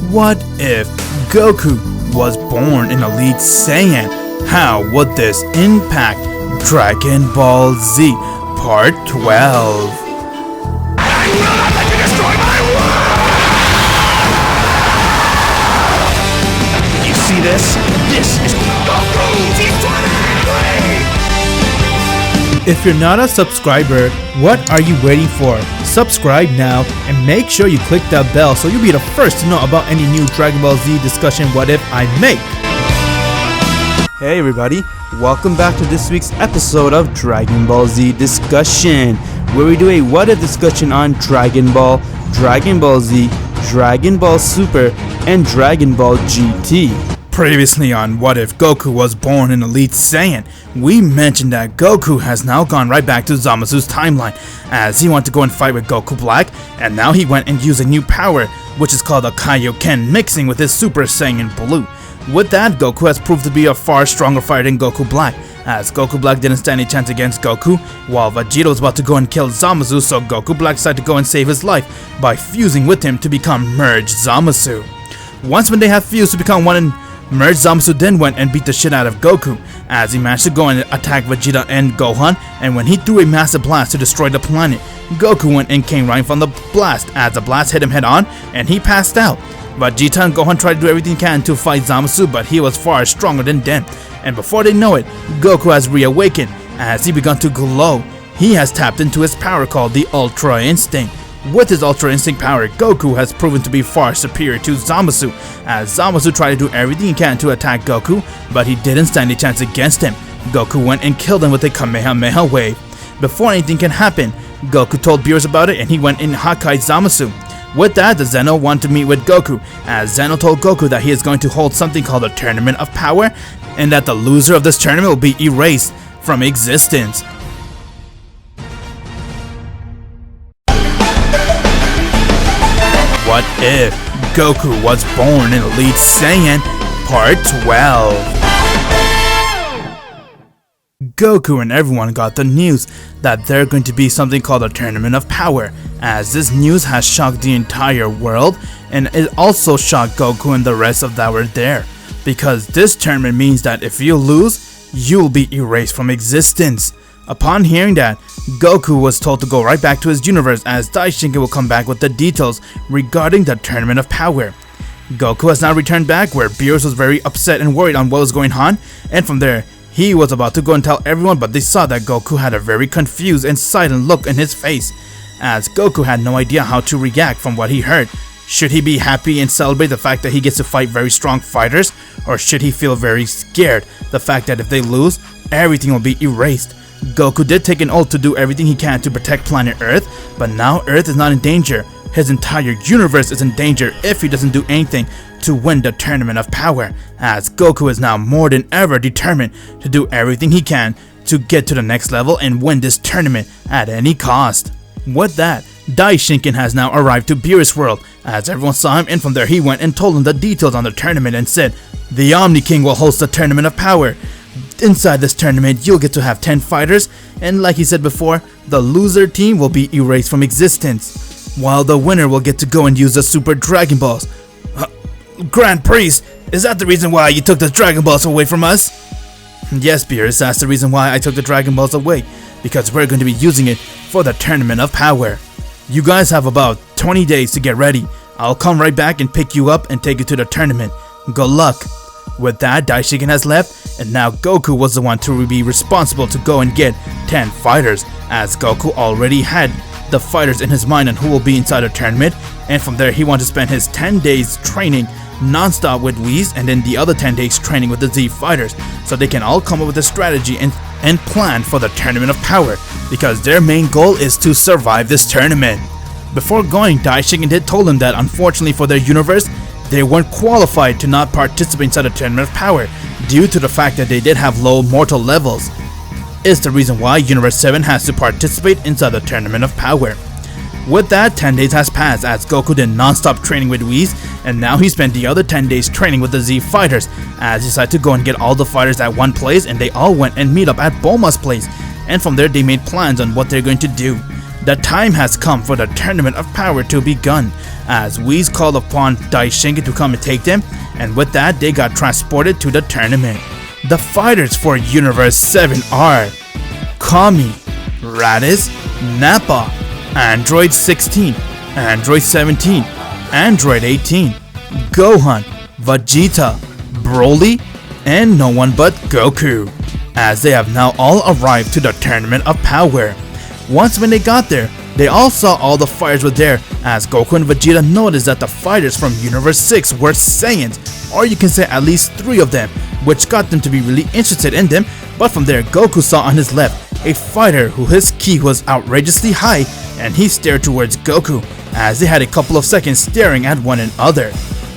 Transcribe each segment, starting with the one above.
What if Goku was born an elite Saiyan? How would this impact Dragon Ball Z Part 12? I will not let you destroy my world! You see this? This is Goku Z23! If you're not a subscriber, what are you waiting for? Subscribe now and make sure you click that bell so you'll be the first to know about any new Dragon Ball Z discussion what if I make. Hey everybody, welcome back to this week's episode of Dragon Ball Z Discussion, where we do a what if discussion on Dragon Ball, Dragon Ball Z, Dragon Ball Super, and Dragon Ball GT. Previously on What If Goku Was Born an Elite Saiyan, we mentioned that Goku has now gone right back to Zamasu's timeline, as he wanted to go and fight with Goku Black, and now he went and used a new power, which is called a Kaioken, mixing with his Super Saiyan Blue. With that, Goku has proved to be a far stronger fighter than Goku Black, as Goku Black didn't stand a chance against Goku, while Vegeta was about to go and kill Zamasu, so Goku Black decided to go and save his life by fusing with him to become Merged Zamasu. Once when they have fused to become one and Merged Zamasu then went and beat the shit out of Goku, as he managed to go and attack Vegeta and Gohan, and when he threw a massive blast to destroy the planet, Goku went and came right from the blast, as the blast hit him head on, and he passed out. Vegeta and Gohan tried to do everything they can to fight Zamasu, but he was far stronger than them, and before they know it, Goku has reawakened, as he begun to glow. He has tapped into his power called the Ultra Instinct. With his Ultra Instinct power, Goku has proven to be far superior to Zamasu, as Zamasu tried to do everything he can to attack Goku, but he didn't stand a chance against him. Goku went and killed him with a Kamehameha wave. Before anything can happen, Goku told Beerus about it and he went and Hakkai'd Zamasu. With that, the Zeno wanted to meet with Goku, as Zeno told Goku that he is going to hold something called a Tournament of Power, and that the loser of this tournament will be erased from existence. What if Goku was born an Elite Saiyan Part 12? Goku and everyone got the news that there's going to be something called a Tournament of Power, as this news has shocked the entire world, and it also shocked Goku and the rest of that were there, because this tournament means that if you lose, you'll be erased from existence. Upon hearing that, Goku was told to go right back to his universe, as Daishinkan will come back with the details regarding the Tournament of Power. Goku has now returned back, where Beerus was very upset and worried on what was going on, and from there, he was about to go and tell everyone, but they saw that Goku had a very confused and silent look in his face, as Goku had no idea how to react from what he heard. Should he be happy and celebrate the fact that he gets to fight very strong fighters, or should he feel very scared, the fact that if they lose, everything will be erased? Goku did take an oath to do everything he can to protect planet Earth, but now Earth is not in danger. His entire universe is in danger if he doesn't do anything to win the Tournament of Power, as Goku is now more than ever determined to do everything he can to get to the next level and win this tournament at any cost. With that, Daishinkan has now arrived to Beerus World, as everyone saw him, and from there he went and told him the details on the tournament and said, the Omni King will host the Tournament of Power. Inside this tournament, you'll get to have 10 fighters, and like he said before, the loser team will be erased from existence, while the winner will get to go and use the Super Dragon Balls. Grand Priest, is that the reason why you took the Dragon Balls away from us? Yes, Beerus, that's the reason why I took the Dragon Balls away, because we're going to be using it for the Tournament of Power. You guys have about 20 days to get ready. I'll come right back and pick you up and take you to the tournament. Good luck. With that, Daishinkan has left, and now Goku was the one to be responsible to go and get 10 fighters, as Goku already had the fighters in his mind and who will be inside the tournament, and from there he wanted to spend his 10 days training non-stop with Whis, and then the other 10 days training with the Z fighters, so they can all come up with a strategy and plan for the Tournament of Power, because their main goal is to survive this tournament. Before going, Daishinkan did told him that unfortunately for their universe, they weren't qualified to not participate inside the Tournament of Power due to the fact that they did have low mortal levels. It's the reason why Universe 7 has to participate inside the Tournament of Power. With that, 10 days has passed as Goku did non-stop training with Whis, and now he spent the other 10 days training with the Z fighters, as he decided to go and get all the fighters at one place, and they all went and meet up at Bulma's place, and from there they made plans on what they're going to do. The time has come for the Tournament of Power to begun, as Whis called upon Daishinki to come and take them, and with that they got transported to the tournament. The fighters for Universe 7 are Kami, Raditz, Nappa, Android 16, Android 17, Android 18, Gohan, Vegeta, Broly, and no one but Goku, as they have now all arrived to the Tournament of Power. Once when they got there, they all saw all the fighters were there, as Goku and Vegeta noticed that the fighters from Universe 6 were Saiyans, or you can say at least 3 of them, which got them to be really interested in them. But from there, Goku saw on his left a fighter who his ki was outrageously high, and he stared towards Goku, as they had a couple of seconds staring at one another.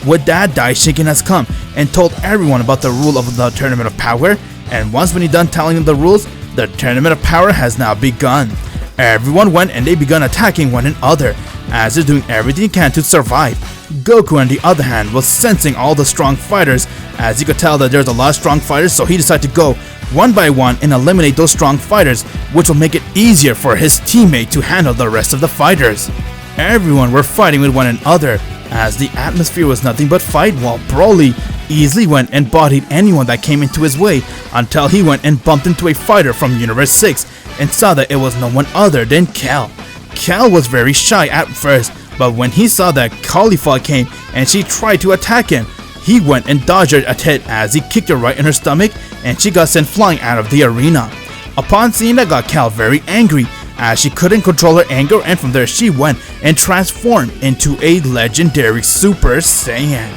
With that, Daishinki has come and told everyone about the rule of the Tournament of Power, and once when he done telling them the rules, the Tournament of Power has now begun. Everyone went and they begun attacking one another, as they're doing everything they can to survive. Goku on the other hand was sensing all the strong fighters, as he could tell that there's a lot of strong fighters, so he decided to go one by one and eliminate those strong fighters, which will make it easier for his teammate to handle the rest of the fighters. Everyone were fighting with one another, as the atmosphere was nothing but fight, while Broly easily went and bodied anyone that came into his way, until he went and bumped into a fighter from Universe 6 and saw that it was no one other than Cal. Cal was very shy at first, but when he saw that Caulifla came and she tried to attack him, he went and dodged her a hit, as he kicked her right in her stomach and she got sent flying out of the arena. Upon seeing that, got Cal very angry, as she couldn't control her anger, and from there she went and transformed into a legendary Super Saiyan.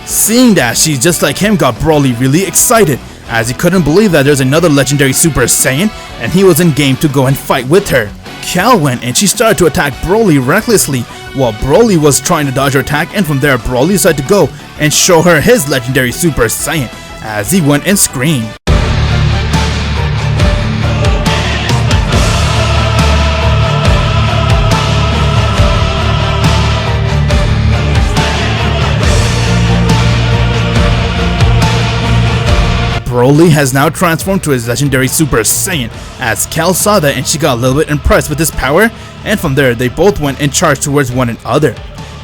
Seeing that she's just like him got Broly really excited, as he couldn't believe that there's another legendary Super Saiyan and he was in game to go and fight with her. Cal went and she started to attack Broly recklessly, while Broly was trying to dodge her attack, and from there Broly decided to go and show her his legendary Super Saiyan, as he went and screamed. Broly has now transformed to his legendary Super Saiyan, as Cal saw that and she got a little bit impressed with his power, and from there they both went and charged towards one another.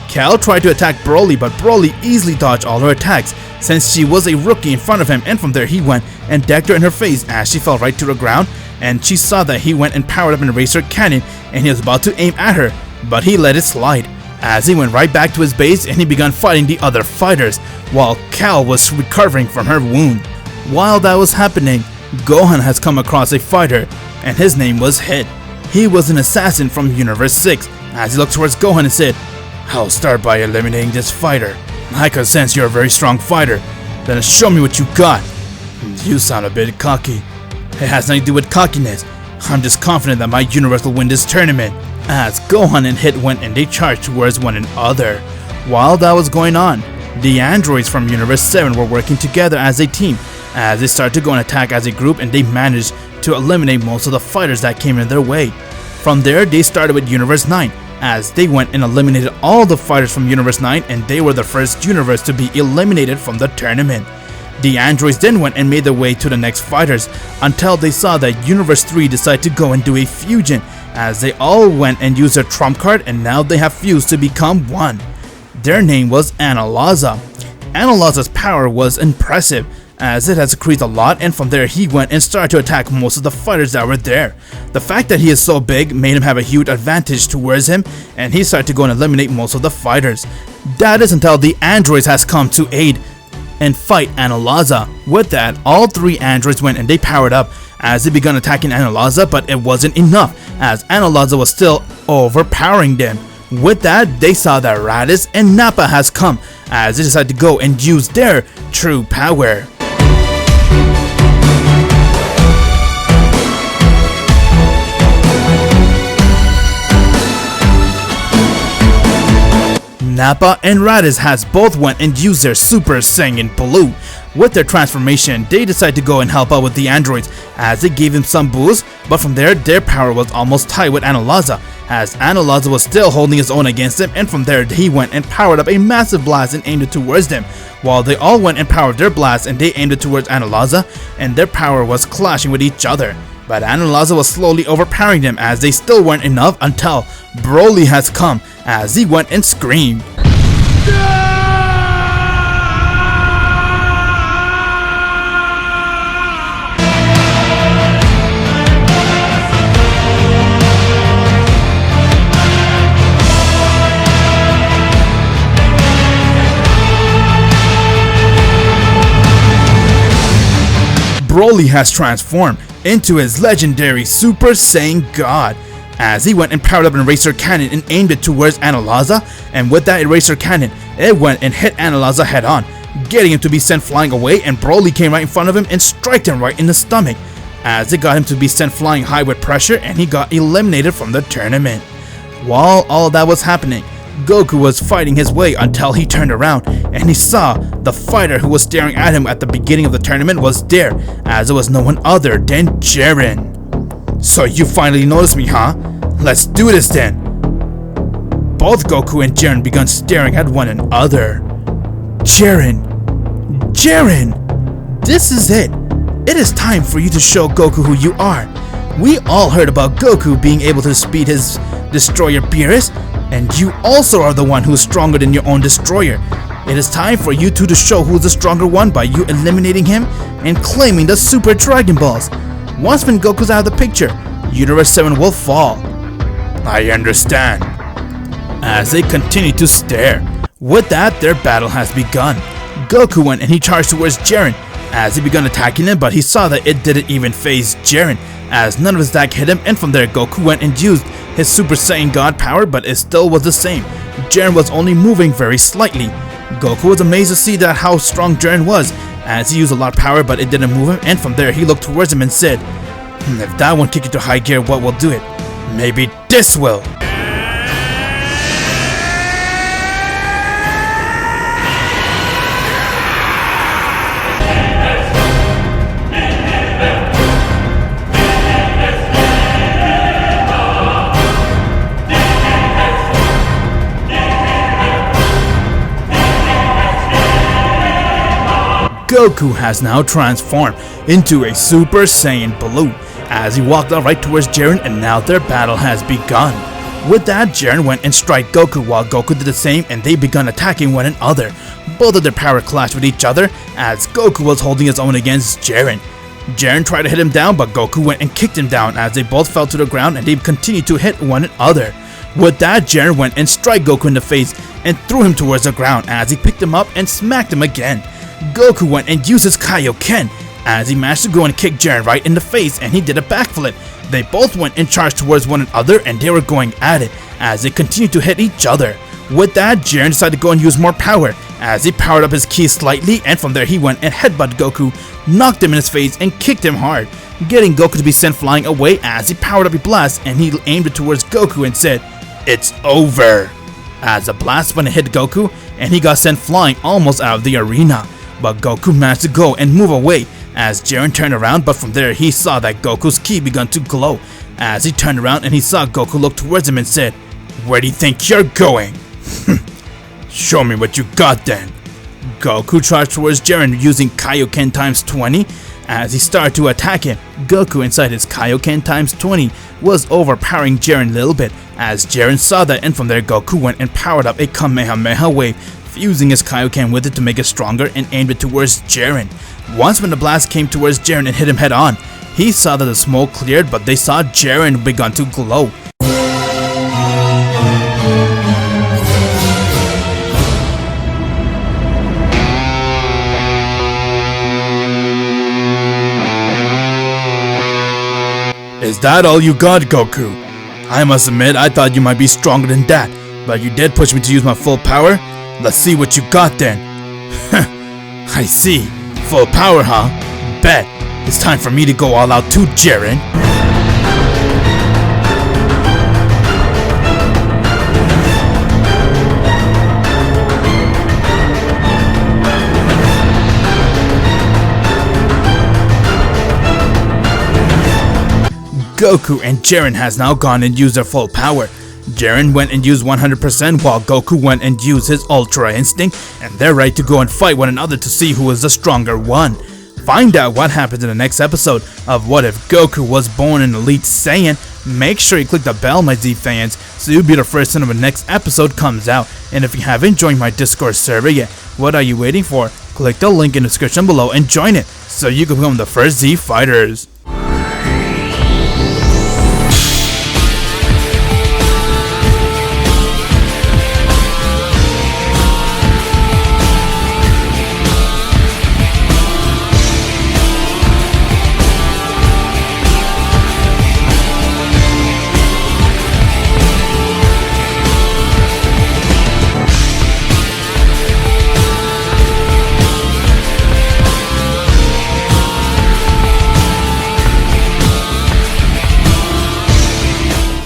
Cal tried to attack Broly, but Broly easily dodged all her attacks since she was a rookie in front of him, and from there he went and decked her in her face as she fell right to the ground, and she saw that he went and powered up an eraser cannon and he was about to aim at her, but he let it slide, as he went right back to his base and he began fighting the other fighters while Cal was recovering from her wound. While that was happening, Gohan has come across a fighter, and his name was Hit. He was an assassin from Universe 6, as he looked towards Gohan and said, "I'll start by eliminating this fighter. I can sense you're a very strong fighter. Then show me what you got." "You sound a bit cocky." "It has nothing to do with cockiness. I'm just confident that my universe will win this tournament." As Gohan and Hit went and they charged towards one another. While that was going on, the androids from Universe 7 were working together as a team, as they started to go and attack as a group, and they managed to eliminate most of the fighters that came in their way. From there, they started with Universe 9, as they went and eliminated all the fighters from Universe 9, and they were the first universe to be eliminated from the tournament. The androids then went and made their way to the next fighters, until they saw that Universe 3 decided to go and do a fusion, as they all went and used their trump card, and now they have fused to become one. Their name was Analaza. Analaza's power was impressive, as it has increased a lot, and from there he went and started to attack most of the fighters that were there. The fact that he is so big made him have a huge advantage towards him, and he started to go and eliminate most of the fighters. That is until the androids has come to aid and fight Analaza. With that, all 3 androids went and they powered up as they began attacking Analaza, but it wasn't enough, as Analaza was still overpowering them. With that, they saw that Raditz and Nappa has come, as they decided to go and use their true power. Nappa and Raditz has both went and used their Super Saiyan Blue. With their transformation, they decide to go and help out with the androids as they gave him some boost, but from there, their power was almost tied with Analaza, as Analaza was still holding his own against him, and from there, he went and powered up a massive blast and aimed it towards them. While they all went and powered their blast and they aimed it towards Analaza, and their power was clashing with each other. But Analaza was slowly overpowering them as they still weren't enough until Broly has come as he went and screamed. Broly has transformed into his legendary Super Saiyan God as he went and powered up an eraser cannon and aimed it towards Analaza, and with that eraser cannon, it went and hit Analaza head on, getting him to be sent flying away, and Broly came right in front of him and struck him right in the stomach as it got him to be sent flying high with pressure, and he got eliminated from the tournament. While all of that was happening, Goku was fighting his way until he turned around and he saw the fighter who was staring at him at the beginning of the tournament was there, as it was no one other than Jiren. "So you finally noticed me, huh? Let's do this then." Both Goku and Jiren began staring at one another. Jiren! This is it! It is time for you to show Goku who you are. We all heard about Goku being able to defeat his destroyer Beerus, and you also are the one who is stronger than your own destroyer. It is time for you two to show who is the stronger one by you eliminating him and claiming the Super Dragon Balls. Once when Goku's out of the picture, Universe 7 will fall. I understand. As they continue to stare. With that, their battle has begun. Goku went and he charged towards Jiren as he began attacking him, but he saw that it didn't even phase Jiren as none of his attack hit him, and from there Goku went and used his Super Saiyan God power, but it still was the same. Jiren was only moving very slightly. Goku was amazed to see that how strong Jiren was as he used a lot of power, but it didn't move him, and from there he looked towards him and said, "If that won't kick you to high gear, what will do it? Maybe this will." Goku has now transformed into a Super Saiyan Blue as he walked out right towards Jiren, and now their battle has begun. With that, Jiren went and struck Goku while Goku did the same, and they began attacking one another. Both of their power clashed with each other as Goku was holding his own against Jiren. Jiren tried to hit him down, but Goku went and kicked him down as they both fell to the ground and they continued to hit one another. With that, Jiren went and struck Goku in the face and threw him towards the ground as he picked him up and smacked him again. Goku went and used his Kaioken as he managed to go and kick Jiren right in the face, and he did a backflip. They both went and charged towards one another, and they were going at it as they continued to hit each other. With that, Jiren decided to go and use more power as he powered up his ki slightly, and from there he went and headbutted Goku, knocked him in his face and kicked him hard, getting Goku to be sent flying away as he powered up a blast and he aimed it towards Goku and said, "It's over." As a blast went and hit Goku, and he got sent flying almost out of the arena. But Goku managed to go and move away as Jiren turned around, but from there he saw that Goku's ki began to glow as he turned around and he saw Goku look towards him and said, "Where do you think you're going?" "Show me what you got then." Goku charged towards Jiren using Kaioken times 20 as he started to attack him. Goku inside his Kaioken times 20 was overpowering Jiren a little bit as Jiren saw that, and from there Goku went and powered up a Kamehameha wave, fusing his Kaioken with it to make it stronger and aimed it towards Jiren. Once when the blast came towards Jiren and hit him head on, he saw that the smoke cleared, but they saw Jiren begun to glow. Is that all you got, Goku? I must admit, I thought you might be stronger than that, but you did push me to use my full power. Let's see what you got then. I see. Full power, huh? Bet. It's time for me to go all out too, Jiren. Goku and Jiren has now gone and used their full power. Jiren went and used 100% while Goku went and used his Ultra Instinct, and they're ready to go and fight one another to see who is the stronger one. Find out what happens in the next episode of What If Goku Was Born an Elite Saiyan. Make sure you click the bell, my Z fans, so you'll be the first to know when the next episode comes out. And if you haven't joined my Discord server yet, what are you waiting for? Click the link in the description below and join it, so you can become the first Z Fighters.